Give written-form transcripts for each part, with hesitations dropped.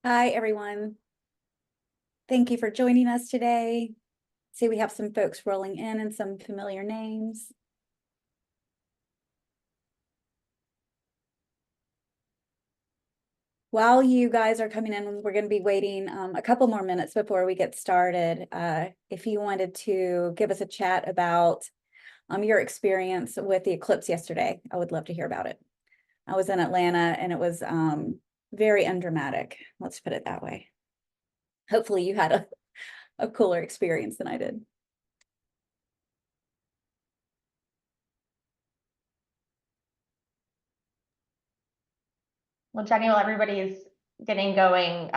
Hi, everyone. Thank you for joining us today. See, we have some folks rolling in and some familiar names. While you guys are coming in, we're going to be waiting a couple more minutes before we get started. If you wanted to give us a chat about your experience with the eclipse yesterday, I would love to hear about it. I was in Atlanta and it was very undramatic. Let's put it that way. Hopefully you had a cooler experience than I did. Well, Jenny, while everybody is getting going,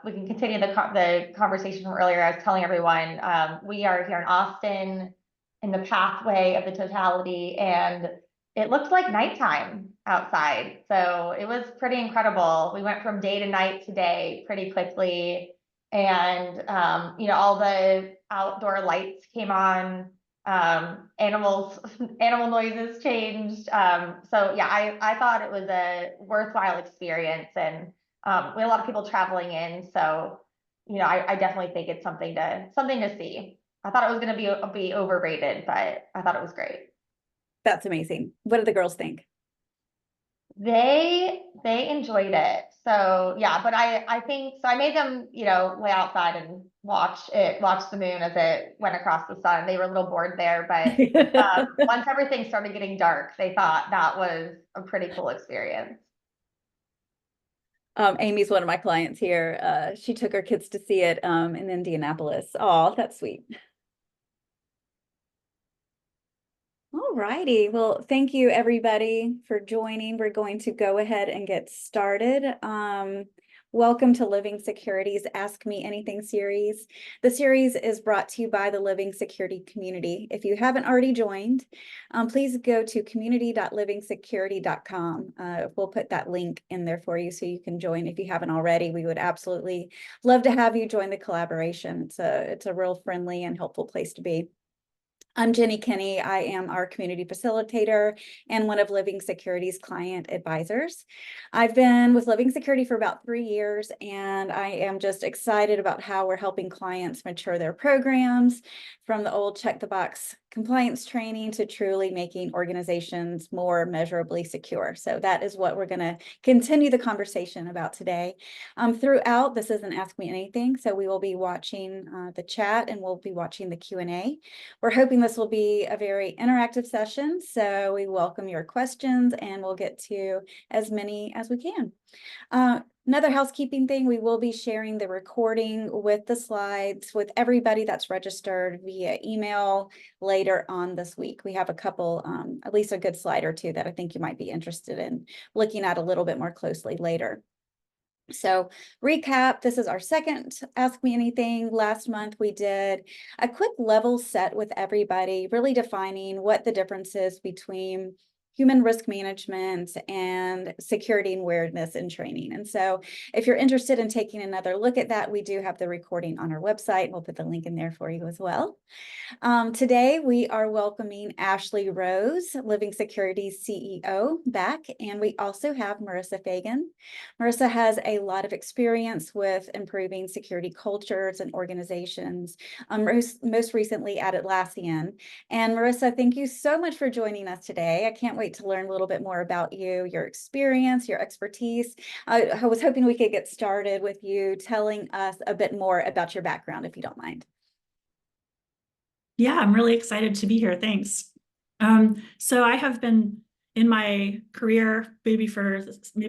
we can continue the conversation from earlier. I was telling everyone we are here in Austin in the pathway of the totality, and it looked like nighttime outside. So it was pretty incredible. We went from day to night to day pretty quickly, and all the outdoor lights came on. Animal noises changed. So yeah, I thought it was a worthwhile experience, and we had a lot of people traveling in. So I definitely think it's something to see. I thought it was going to be overrated, but I thought it was great. That's amazing. What do the girls think? They enjoyed it. So yeah, but I think so. I made them, lay outside and watch the moon as it went across the sun. They were a little bored there, but once everything started getting dark, they thought that was a pretty cool experience. Amy's one of my clients here. She took her kids to see it in Indianapolis. Oh, that's sweet. All righty. Well, thank you everybody for joining. We're going to go ahead and get started. Welcome to Living Security's Ask Me Anything series. The series is brought to you by the Living Security community. If you haven't already joined, please go to community.livingsecurity.com. We'll put that link in there for you so you can join if you haven't already. We would absolutely love to have you join the collaboration. It's a real friendly and helpful place to be. I'm Jenny Kinney. I am our community facilitator and one of Living Security's client advisors. I've been with Living Security for about 3 years, and I am just excited about how we're helping clients mature their programs from the old check the box compliance training to truly making organizations more measurably secure. So that is what we're going to continue the conversation about today. Throughout, this isn't Ask Me Anything, so we will be watching the chat and we'll be watching the Q&A. We're hoping this will be a very interactive session, so we welcome your questions and we'll get to as many as we can. Another housekeeping thing, we will be sharing the recording with the slides with everybody that's registered via email later on this week. We have a couple, at least a good slide or two that I think you might be interested in looking at a little bit more closely later. So recap, this is our second Ask Me Anything. Last month, we did a quick level set with everybody, really defining what the difference is between human risk management and security and awareness and training. And so if you're interested in taking another look at that, we do have the recording on our website. We'll put the link in there for you as well. Today, we are welcoming Ashley Rose, Living Security's CEO, back, and we also have Marisa Fagan. Marisa has a lot of experience with improving security cultures and organizations, most recently at Atlassian. And Marisa, thank you so much for joining us today. I can't wait to learn a little bit more about you, your experience, your expertise. I was hoping we could get started with you telling us a bit more about your background, if you don't mind. Yeah, I'm really excited to be here. Thanks. So I have been in my career for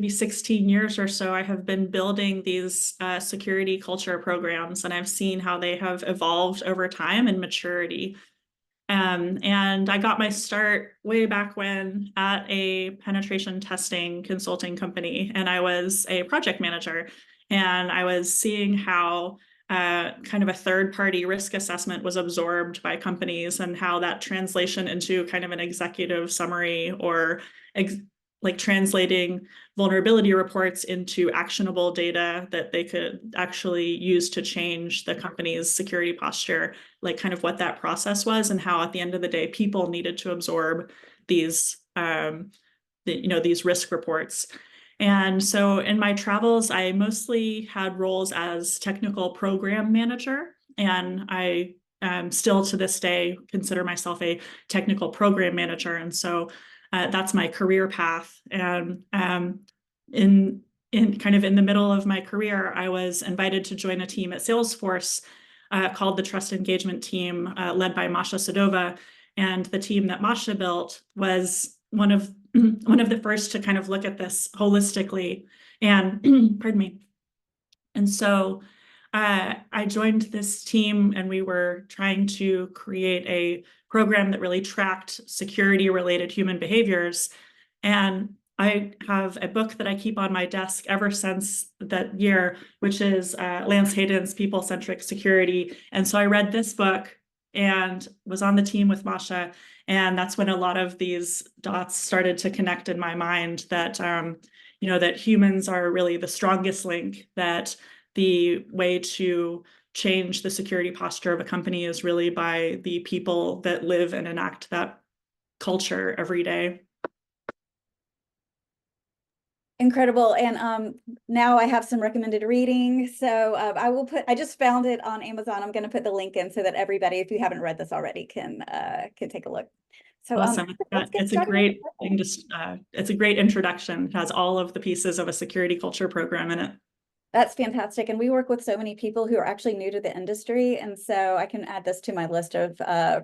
16 years or so. I have been building these security culture programs, and I've seen how they have evolved over time and maturity. And I got my start way back when at a penetration testing consulting company, and I was a project manager, and I was seeing how kind of a third-party risk assessment was absorbed by companies, and how that translation into kind of an executive summary or like translating vulnerability reports into actionable data that they could actually use to change the company's security posture, like kind of what that process was, and how at the end of the day, people needed to absorb these, these risk reports. And so in my travels, I mostly had roles as technical program manager, and I still to this day consider myself a technical program manager. And so that's my career path. And in kind of in the middle of my career, I was invited to join a team at Salesforce called the Trust Engagement Team, led by Masha Sadova. And the team that Masha built was one of the first to kind of look at this holistically. And pardon me. And so I joined this team, and we were trying to create a program that really tracked security-related human behaviors. And I have a book that I keep on my desk ever since that year, which is Lance Hayden's People-Centric Security. And so I read this book and was on the team with Masha. And that's when a lot of these dots started to connect in my mind that, that humans are really the strongest link, that the way to change the security posture of a company is really by the people that live and enact that culture every day. Incredible. And now I have some recommended reading. So I just found it on Amazon. I'm going to put the link in so that everybody, if you haven't read this already, can take a look. So awesome. it's a great thing to, it's a great introduction. It has all of the pieces of a security culture program in it. That's fantastic. And we work with so many people who are actually new to the industry. And so I can add this to my list of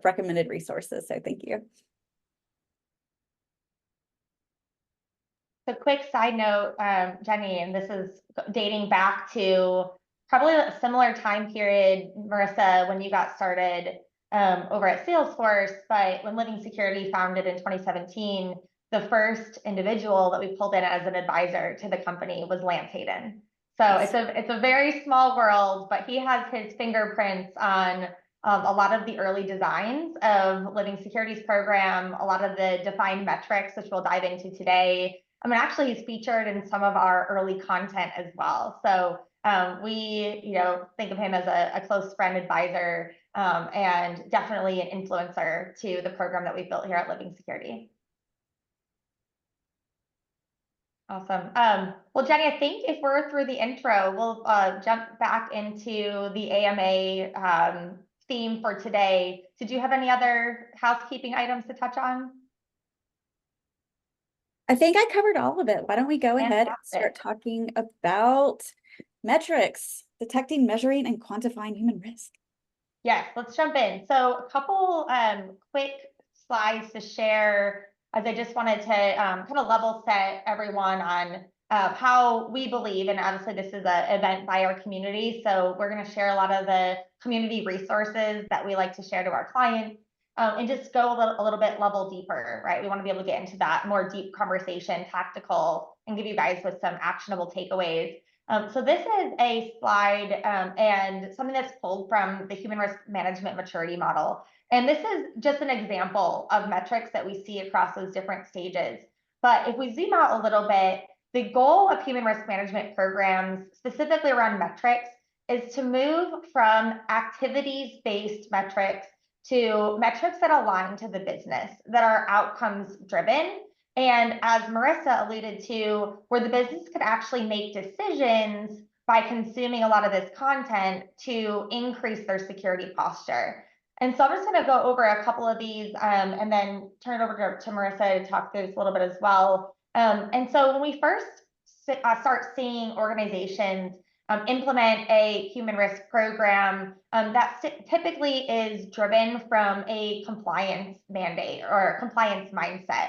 recommended resources. So thank you. So quick side note, Jenny, and this is dating back to probably a similar time period, Marisa, when you got started over at Salesforce, but when Living Security founded in 2017, the first individual that we pulled in as an advisor to the company was Lance Hayden. So it's a very small world, but he has his fingerprints on a lot of the early designs of Living Security's program, a lot of the defined metrics, which we'll dive into today. I mean, actually, he's featured in some of our early content as well. So we, think of him as a close friend, advisor, and definitely an influencer to the program that we've built here at Living Security. Awesome. Well, Jenny, I think if we're through the intro, we'll jump back into the AMA theme for today. Did you have any other housekeeping items to touch on? I think I covered all of it. Why don't we go ahead and start talking about metrics, detecting, measuring, and quantifying human risk? Yes, let's jump in. So a couple quick slides to share, as I just wanted to kind of level set everyone on how we believe, and obviously this is an event by our community, so we're going to share a lot of the community resources that we like to share to our clients. And just go a little bit level deeper, right? We want to be able to get into that more deep conversation, tactical, and give you guys with some actionable takeaways. So this is a slide and something that's pulled from the Human Risk Management Maturity Model. And this is just an example of metrics that we see across those different stages. But if we zoom out a little bit, the goal of human risk management programs, specifically around metrics, is to move from activities-based metrics to metrics that align to the business, that are outcomes driven. And as Marisa alluded to, where the business could actually make decisions by consuming a lot of this content to increase their security posture. And so I'm just going to go over a couple of these and then turn it over to Marisa to talk through this a little bit as well. And so when we first start seeing organizations implement a human risk program, that typically is driven from a compliance mandate or compliance mindset.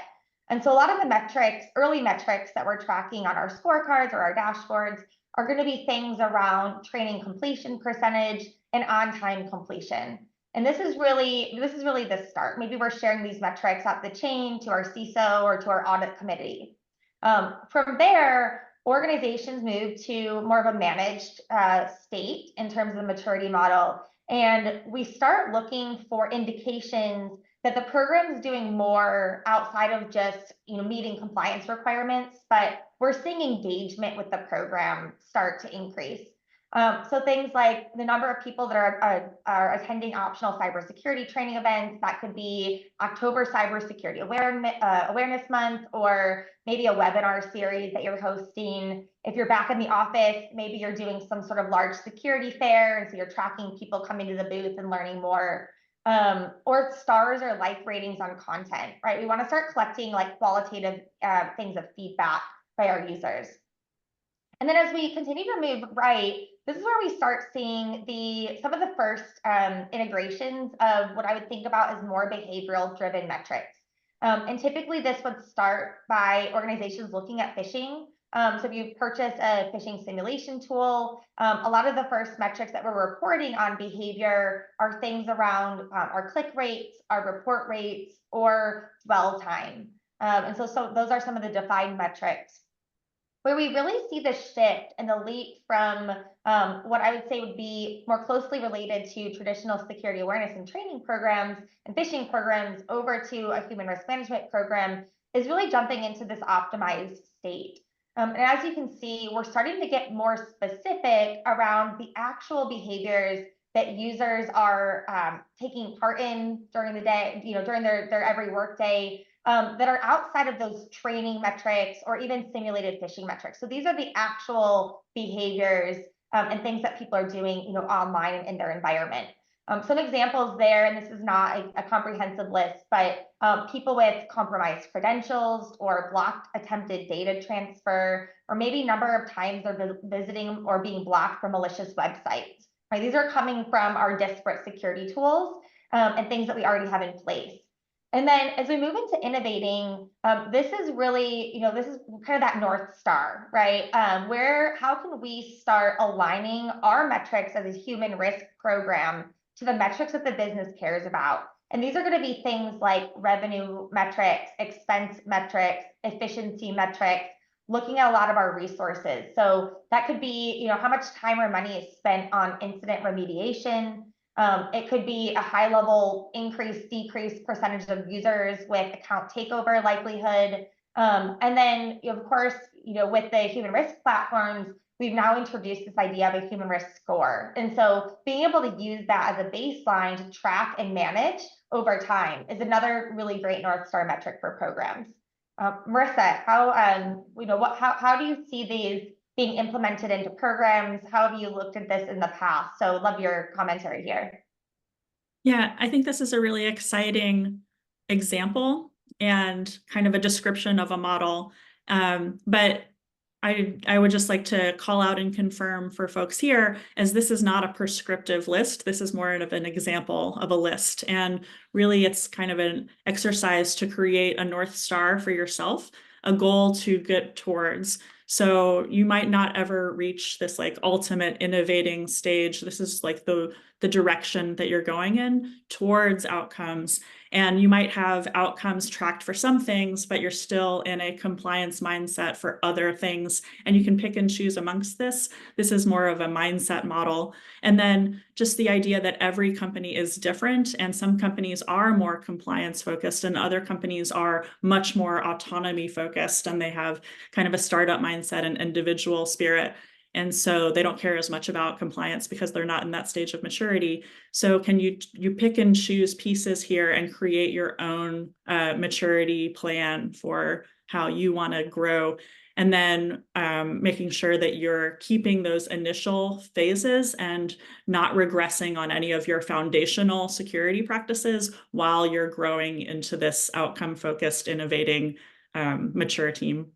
And so a lot of the metrics, early metrics that we're tracking on our scorecards or our dashboards are going to be things around training completion percentage and on-time completion. And this is really the start. Maybe we're sharing these metrics up the chain to our CISO or to our audit committee. From there, organizations move to more of a managed state in terms of the maturity model. And we start looking for indications that the program is doing more outside of just meeting compliance requirements, but we're seeing engagement with the program start to increase. So things like the number of people that are attending optional cybersecurity training events. That could be October Cybersecurity Awareness Month, or maybe a webinar series that you're hosting. If you're back in the office, maybe you're doing some sort of large security fair, and so you're tracking people coming to the booth and learning more. Or stars or like ratings on content, right? We want to start collecting like qualitative things of feedback by our users. And then as we continue to move right, this is where we start seeing some of the first integrations of what I would think about as more behavioral driven metrics. And typically this would start by organizations looking at phishing. So if you purchase a phishing simulation tool, a lot of the first metrics that we're reporting on behavior are things around our click rates, our report rates, or dwell time. And so those are some of the defined metrics. Where we really see the shift and the leap from what I would say would be more closely related to traditional security awareness and training programs and phishing programs over to a human risk management program is really jumping into this optimized state. And as you can see, we're starting to get more specific around the actual behaviors that users are taking part in during the day, during their every work day, that are outside of those training metrics or even simulated phishing metrics. So these are the actual behaviors and things that people are doing, online and in their environment. Some examples there, and this is not a comprehensive list, but people with compromised credentials or blocked attempted data transfer, or maybe number of times they're visiting or being blocked from malicious websites. Right? These are coming from our disparate security tools and things that we already have in place. And then as we move into innovating, this is really, this is kind of that North Star, right? How can we start aligning our metrics as a human risk program to the metrics that the business cares about? And these are going to be things like revenue metrics, expense metrics, efficiency metrics, looking at a lot of our resources. So that could be, how much time or money is spent on incident remediation. It could be a high level increase, decrease percentage of users with account takeover likelihood. And then, of course, with the human risk platforms, we've now introduced this idea of a human risk score. And so being able to use that as a baseline to track and manage over time is another really great North Star metric for programs. Marisa, how do you see these being implemented into programs? How have you looked at this in the past? So love your commentary here. Yeah, I think this is a really exciting example and kind of a description of a model. But I would just like to call out and confirm for folks here, as this is not a prescriptive list. This is more of an example of a list. And really, it's kind of an exercise to create a North Star for yourself, a goal to get towards. So you might not ever reach this like ultimate innovating stage. This is like the direction that you're going in towards outcomes. And you might have outcomes tracked for some things, but you're still in a compliance mindset for other things. And you can pick and choose amongst this. This is more of a mindset model. And then just the idea that every company is different, and some companies are more compliance focused and other companies are much more autonomy focused, and they have kind of a startup mindset and individual spirit. And so they don't care as much about compliance because they're not in that stage of maturity. So can you pick and choose pieces here and create your own maturity plan for how you want to grow, and then making sure that you're keeping those initial phases and not regressing on any of your foundational security practices while you're growing into this outcome-focused, innovating, mature team.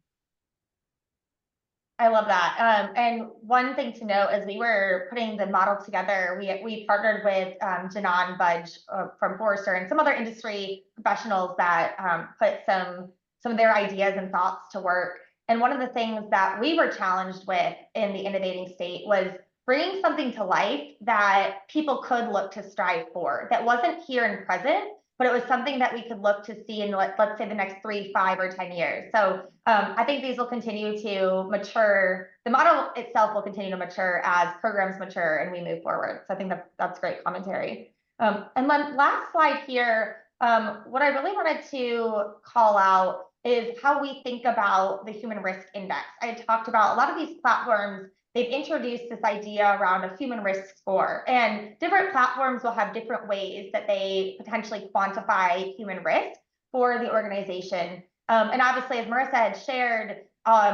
I love that. And one thing to note, as we were putting the model together, we partnered with Janan Budge from Forrester and some other industry professionals that put some of their ideas and thoughts to work. And one of the things that we were challenged with in the innovating state was bringing something to life that people could look to strive for, that wasn't here and present, but it was something that we could look to see in, let's say, the next 3, 5, or 10 years. So I think these will continue to mature. The model itself will continue to mature as programs mature and we move forward. So I think that's great commentary. And then last slide here, what I really wanted to call out is how we think about the human risk index. I had talked about a lot of these platforms they've introduced this idea around a human risk score. And different platforms will have different ways that they potentially quantify human risk for the organization. And obviously, as Marisa had shared,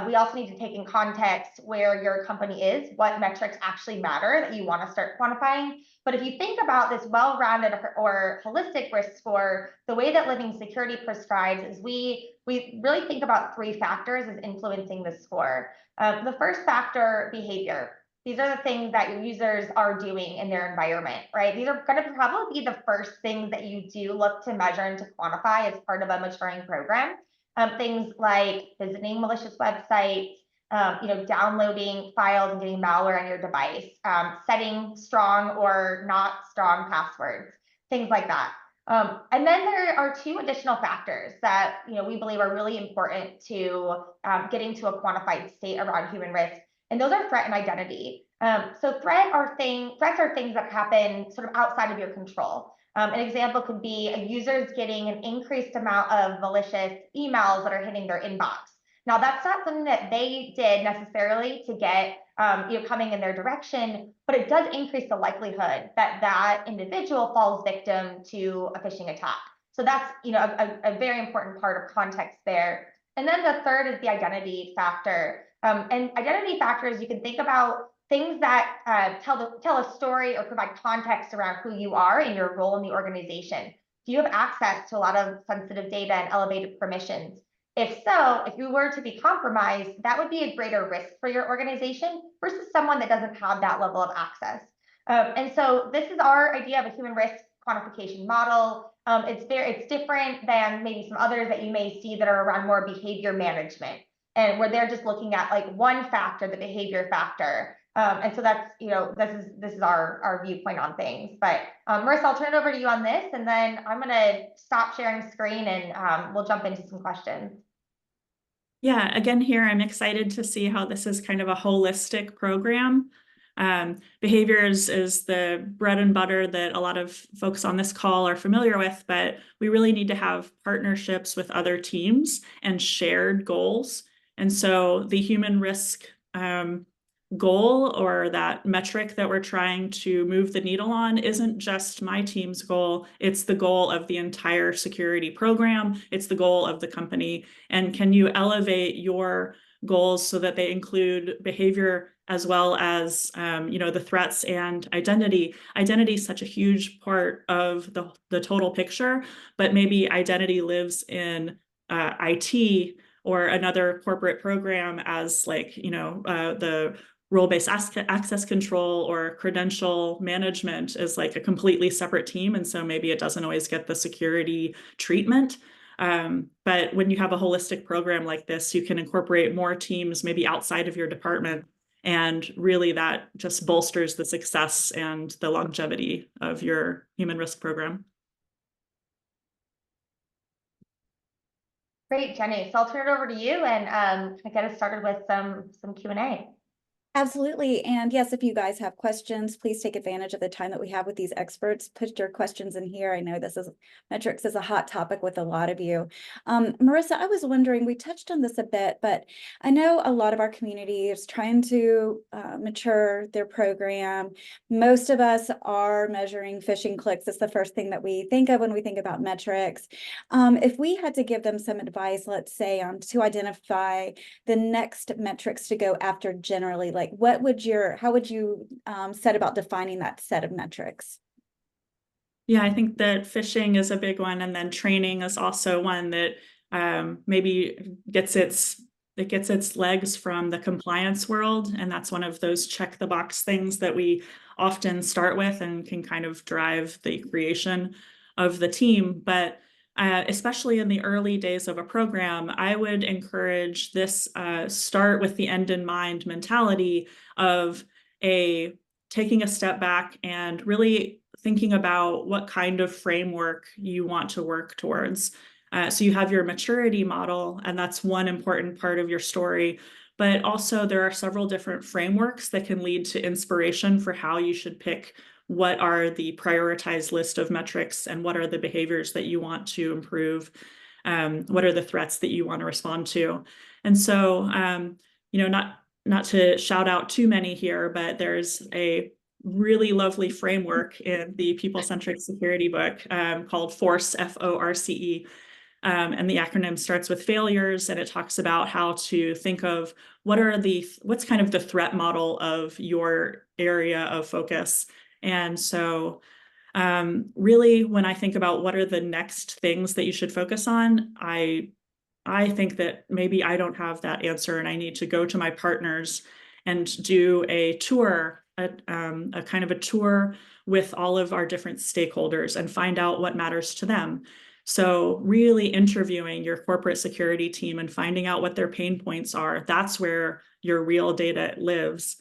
we also need to take in context where your company is, what metrics actually matter that you want to start quantifying. But if you think about this well-rounded or holistic risk score, the way that Living Security prescribes is we really think about 3 factors as influencing the score. The first factor, behavior. These are the things that your users are doing in their environment, right? These are going to probably be the first things that you do look to measure and to quantify as part of a maturing program. Things like visiting malicious websites, downloading files and getting malware on your device, setting strong or not strong passwords, things like that. And then there are 2 additional factors that we believe are really important to getting to a quantified state around human risk, and those are threat and identity. So threats are things that happen sort of outside of your control. An example could be a user's getting an increased amount of malicious emails that are hitting their inbox. Now, that's not something that they did necessarily to get coming in their direction, but it does increase the likelihood that that individual falls victim to a phishing attack. So that's a very important part of context there. And then the third is the identity factor. And identity factors, you can think about things that tell a story or provide context around who you are and your role in the organization. Do you have access to a lot of sensitive data and elevated permissions? If so, if you were to be compromised, that would be a greater risk for your organization versus someone that doesn't have that level of access. And so this is our idea of a human risk quantification model. It's different than maybe some others that you may see that are around more behavior management, and where they're just looking at like one factor, the behavior factor. And so that's, this is our viewpoint on things. But Marisa, I'll turn it over to you on this, and then I'm going to stop sharing screen and we'll jump into some questions. Yeah, again, here I'm excited to see how this is kind of a holistic program. Behaviors is the bread and butter that a lot of folks on this call are familiar with, but we really need to have partnerships with other teams and shared goals. And so the human risk goal, or that metric that we're trying to move the needle on, isn't just my team's goal. It's the goal of the entire security program. It's the goal of the company. And can you elevate your goals so that they include behavior as well as the threats and identity? Identity is such a huge part of the total picture, but maybe identity lives in IT or another corporate program as the role-based access control or credential management is like a completely separate team. And so maybe it doesn't always get the security treatment. But when you have a holistic program like this, you can incorporate more teams maybe outside of your department. And really that just bolsters the success and the longevity of your human risk program. Great, Jenny. So I'll turn it over to you and get us started with some Q&A. Absolutely. And yes, if you guys have questions, please take advantage of the time that we have with these experts. Put your questions in here. I know metrics is a hot topic with a lot of you. Marisa, I was wondering, we touched on this a bit, but I know a lot of our community is trying to mature their program. Most of us are measuring phishing clicks. It's the first thing that we think of when we think about metrics. If we had to give them some advice, let's say, to identify the next metrics to go after generally, like how would you set about defining that set of metrics? Yeah, I think that phishing is a big one, and then training is also one that maybe gets its legs from the compliance world, and that's one of those check the box things that we often start with and can kind of drive the creation of the team. But especially in the early days of a program, I would encourage this start with the end in mind mentality of taking a step back and really thinking about what kind of framework you want to work towards. So you have your maturity model, and that's one important part of your story. But also there are several different frameworks that can lead to inspiration for how you should pick what are the prioritized list of metrics and what are the behaviors that you want to improve, what are the threats that you want to respond to. And so, not to shout out too many here, but there's a really lovely framework in the people-centric security book called FORCE, FORCE. And the acronym starts with failures, and it talks about how to think of what's kind of the threat model of your area of focus. And so really, when I think about what are the next things that you should focus on, I think that maybe I don't have that answer and I need to go to my partners and do a tour, a kind of a tour with all of our different stakeholders and find out what matters to them. So really interviewing your corporate security team and finding out what their pain points are, that's where your real data lives.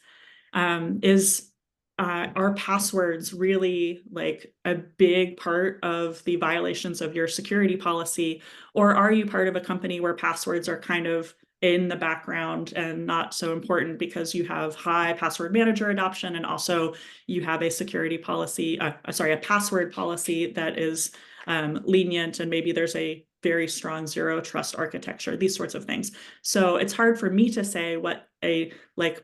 Are passwords really like a big part of the violations of your security policy? Or are you part of a company where passwords are kind of in the background and not so important because you have high password manager adoption and also you have a security policy, a password policy that is lenient, and maybe there's a very strong zero trust architecture, these sorts of things. So it's hard for me to say what a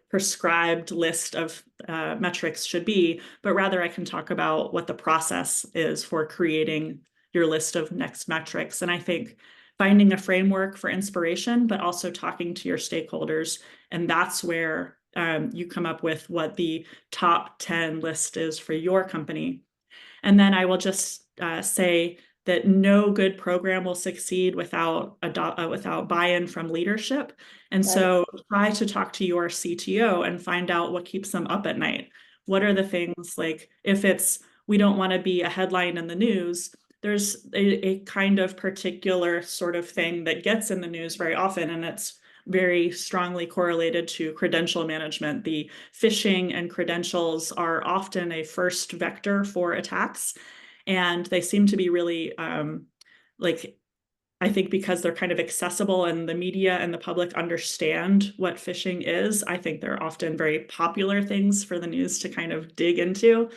prescribed list of metrics should be, but rather I can talk about what the process is for creating your list of next metrics. And I think finding a framework for inspiration, but also talking to your stakeholders. And that's where you come up with what the top 10 list is for your company. And then I will just say that no good program will succeed without buy-in from leadership. And so try to talk to your CTO and find out what keeps them up at night. What are the things, like if it's, we don't want to be a headline in the news, there's a kind of particular sort of thing that gets in the news very often, and it's very strongly correlated to credential management. The phishing and credentials are often a first vector for attacks. And they seem to be really, I think because they're kind of accessible and the media and the public understand what phishing is, I think they're often very popular things for the news to kind of dig into.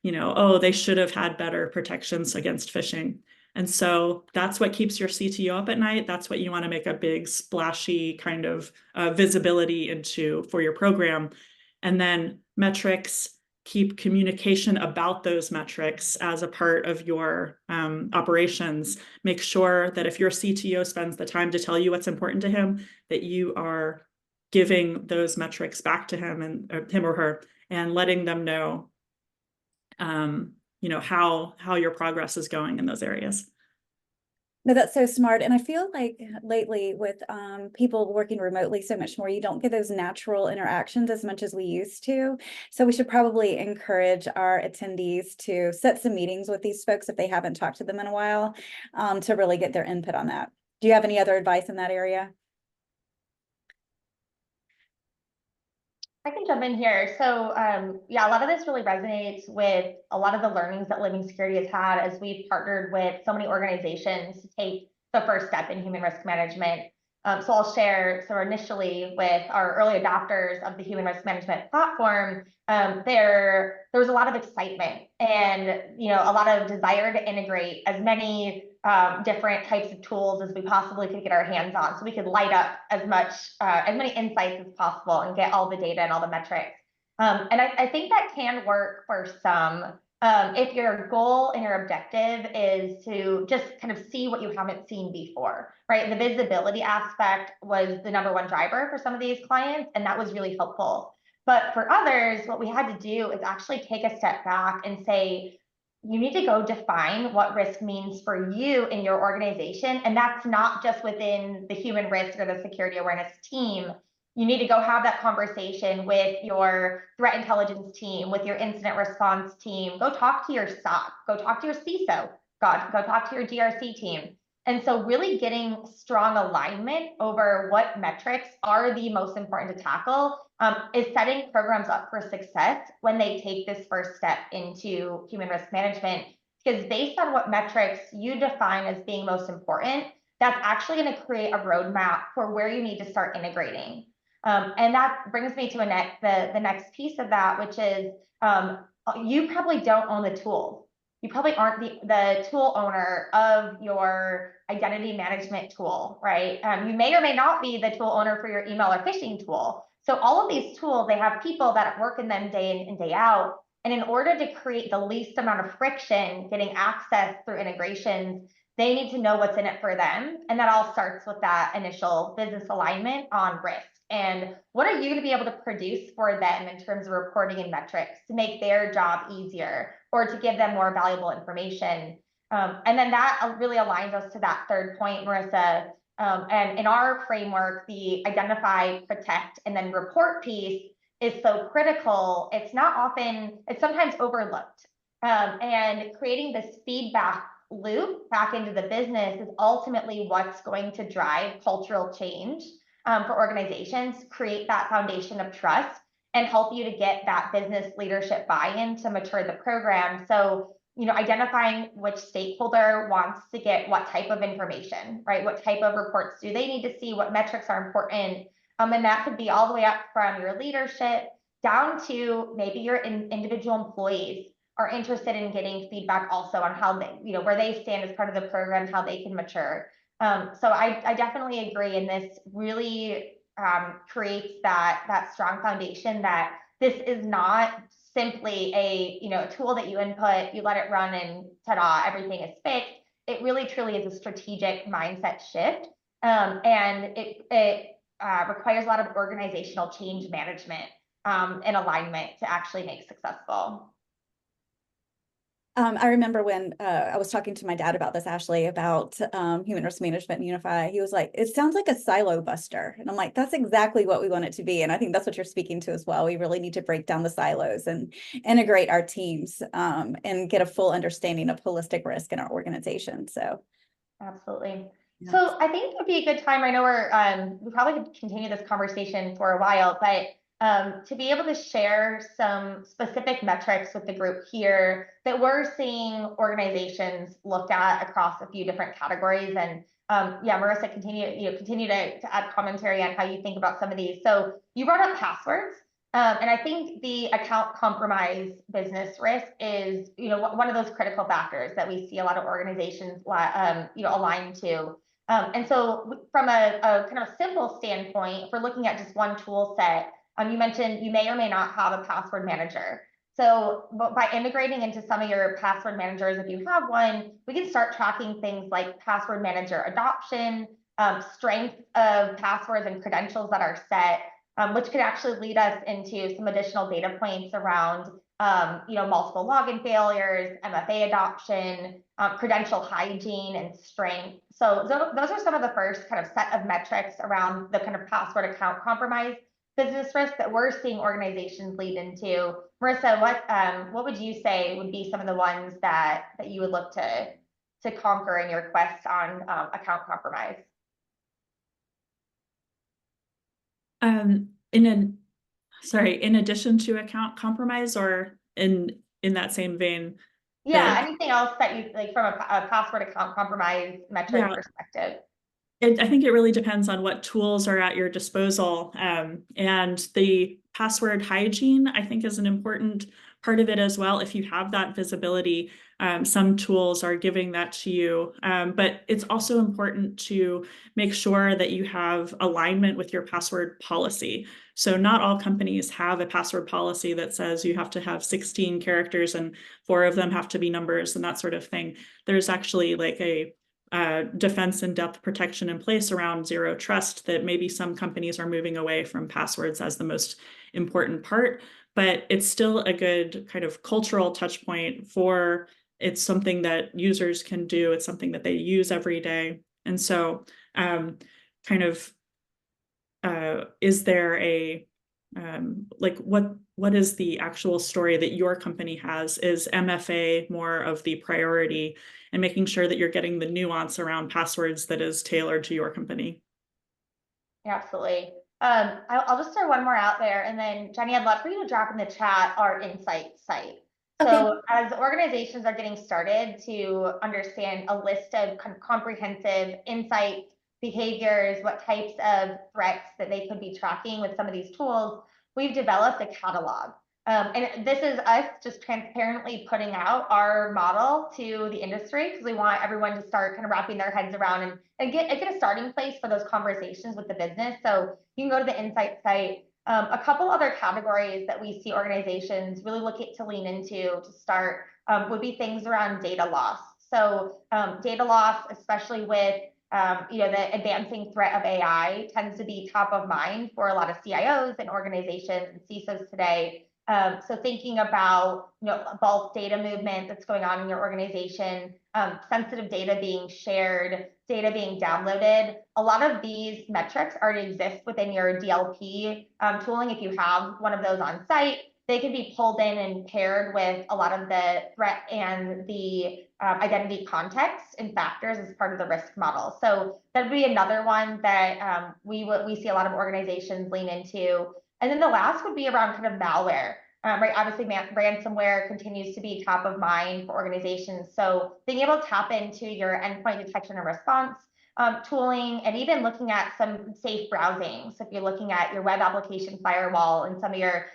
Oh, they should have had better protections against phishing. And so that's what keeps your CTO up at night. That's what you want to make a big splashy kind of visibility into for your program. And then metrics, keep communication about those metrics as a part of your operations. Make sure that if your CTO spends the time to tell you what's important to him, that you are giving those metrics back to him and him or her, and letting them know how your progress is going in those areas. No, that's so smart. And I feel like lately with people working remotely so much more, you don't get those natural interactions as much as we used to. So we should probably encourage our attendees to set some meetings with these folks if they haven't talked to them in a while, to really get their input on that. Do you have any other advice in that area? I can jump in here. So yeah, a lot of this really resonates with a lot of the learnings that Living Security has had as we've partnered with so many organizations to take the first step in human risk management. So I'll share, so initially with our early adopters of the human risk management platform, there was a lot of excitement and a lot of desire to integrate as many different types of tools as we possibly could get our hands on, so we could light up as many insights as possible and get all the data and all the metrics. And I think that can work for some. If your goal and your objective is to just kind of see what you haven't seen before, right? The visibility aspect was the #1 driver for some of these clients, and that was really helpful. But for others, what we had to do is actually take a step back and say, you need to go define what risk means for you in your organization. And that's not just within the human risk or the security awareness team. You need to go have that conversation with your threat intelligence team, with your incident response team. Go talk to your SOC, go talk to your CISO, go talk to your GRC team. And so really getting strong alignment over what metrics are the most important to tackle is setting programs up for success when they take this first step into human risk management. Because based on what metrics you define as being most important, that's actually going to create a roadmap for where you need to start integrating. And that brings me to the next piece of that, which is you probably don't own the tools. You probably aren't the tool owner of your identity management tool, right? You may or may not be the tool owner for your email or phishing tool. So all of these tools, they have people that work in them day in and day out. And in order to create the least amount of friction, getting access through integrations, they need to know what's in it for them. And that all starts with that initial business alignment on risk. And what are you going to be able to produce for them in terms of reporting and metrics to make their job easier or to give them more valuable information? And then that really aligns us to that third point, Marisa. And in our framework, the identify, protect, and then report piece is so critical. It's sometimes overlooked. And creating this feedback loop back into the business is ultimately what's going to drive cultural change for organizations, create that foundation of trust, and help you to get that business leadership buy-in to mature the program. So, identifying which stakeholder wants to get what type of information, right? What type of reports do they need to see? What metrics are important? And that could be all the way up from your leadership down to maybe your individual employees are interested in getting feedback also on how they, where they stand as part of the program, how they can mature. So I definitely agree, and this really creates that strong foundation that this is not simply a tool that you input, you let it run, and ta-da, everything is fixed. It really truly is a strategic mindset shift, and it requires a lot of organizational change management and alignment to actually make successful. I remember when I was talking to my dad about this, Ashley, about human risk management and Unify. He was like, it sounds like a silo buster. And I'm like, that's exactly what we want it to be. And I think that's what you're speaking to as well. We really need to break down the silos and integrate our teams and get a full understanding of holistic risk in our organization. So absolutely. Yeah. So I think it would be a good time. I know we probably could continue this conversation for a while, but to be able to share some specific metrics with the group here that we're seeing organizations look at across a few different categories. And yeah, Marisa, continue to add commentary on how you think about some of these. So you brought up passwords. And I think the account compromise business risk is, one of those critical factors that we see a lot of organizations, align to. And so from a kind of simple standpoint, if we're looking at just one tool set, you mentioned you may or may not have a password manager. So by integrating into some of your password managers, if you have one, we can start tracking things like password manager adoption, strength of passwords and credentials that are set, which could actually lead us into some additional data points around multiple login failures, MFA adoption, credential hygiene, and strength. So those are some of the first kind of set of metrics around the kind of password account compromise business risk that we're seeing organizations lead into. Marisa, what would you say would be some of the ones that you would look to conquer in your quest on account compromise? In addition to account compromise, or in that same vein? Yeah, anything else that you like from a password account compromise metric perspective? I think it really depends on what tools are at your disposal. And the password hygiene, I think, is an important part of it as well. If you have that visibility, some tools are giving that to you. But it's also important to make sure that you have alignment with your password policy. So not all companies have a password policy that says you have to have 16 characters and 4 of them have to be numbers and that sort of thing. There's actually like a defense and depth protection in place around zero trust that maybe some companies are moving away from passwords as the most important part, but it's still a good kind of cultural touch point for it's something that users can do. It's something that they use every day. And so is there a what is the actual story that your company has? Is MFA more of the priority, and making sure that you're getting the nuance around passwords that is tailored to your company? Yeah, absolutely. I'll just throw one more out there, and then Jenny, I'd love for you to drop in the chat our insight site. Okay. So as organizations are getting started to understand a list of comprehensive insights, behaviors, what types of threats that they could be tracking with some of these tools, we've developed a catalog. And this is us just transparently putting out our model to the industry because we want everyone to start kind of wrapping their heads around and get a starting place for those conversations with the business. So you can go to the insight site. A couple other categories that we see organizations really looking to lean into to start would be things around data loss. So data loss, especially with the advancing threat of AI, tends to be top of mind for a lot of CIOs and organizations and CISOs today. So thinking about bulk data movement that's going on in your organization, sensitive data being shared, data being downloaded, a lot of these metrics already exist within your DLP tooling. If you have one of those on site, they can be pulled in and paired with a lot of the threat and the identity context and factors as part of the risk model. So that'd be another one that we see a lot of organizations lean into. And then the last would be around kind of malware. Right, obviously ransomware continues to be top of mind for organizations. So being able to tap into your endpoint detection and response tooling, and even looking at some safe browsing. So if you're looking at your web application firewall and some of your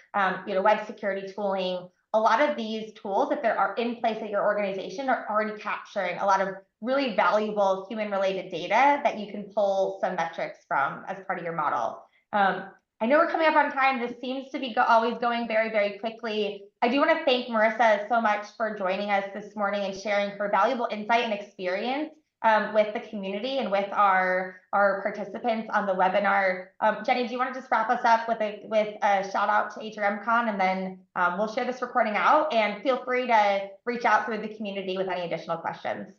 web security tooling, a lot of these tools, if they are in place at your organization, are already capturing a lot of really valuable human-related data that you can pull some metrics from as part of your model. I know we're coming up on time. This seems to be always going very, very quickly. I do want to thank Marisa so much for joining us this morning and sharing her valuable insight and experience with the community and with our participants on the webinar. Jenny, do you want to just wrap us up with a shout out to HRMCon, and then we'll share this recording out, and feel free to reach out through the community with any additional questions.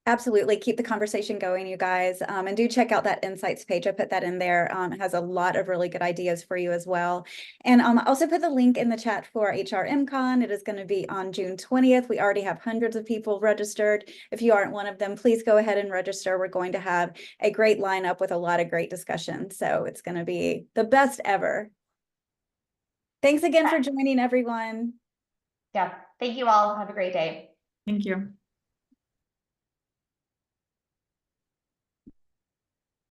Absolutely. Keep the conversation going, you guys. And do check out that insights page. I put that in there. It has a lot of really good ideas for you as well. And I also put the link in the chat for HRMCon. It is going to be on June 20th. We already have hundreds of people registered. If you aren't one of them, please go ahead and register. We're going to have a great lineup with a lot of great discussion. So it's going to be the best ever. Thanks again for joining, everyone. Yeah. Thank you all. Have a great day. Thank you.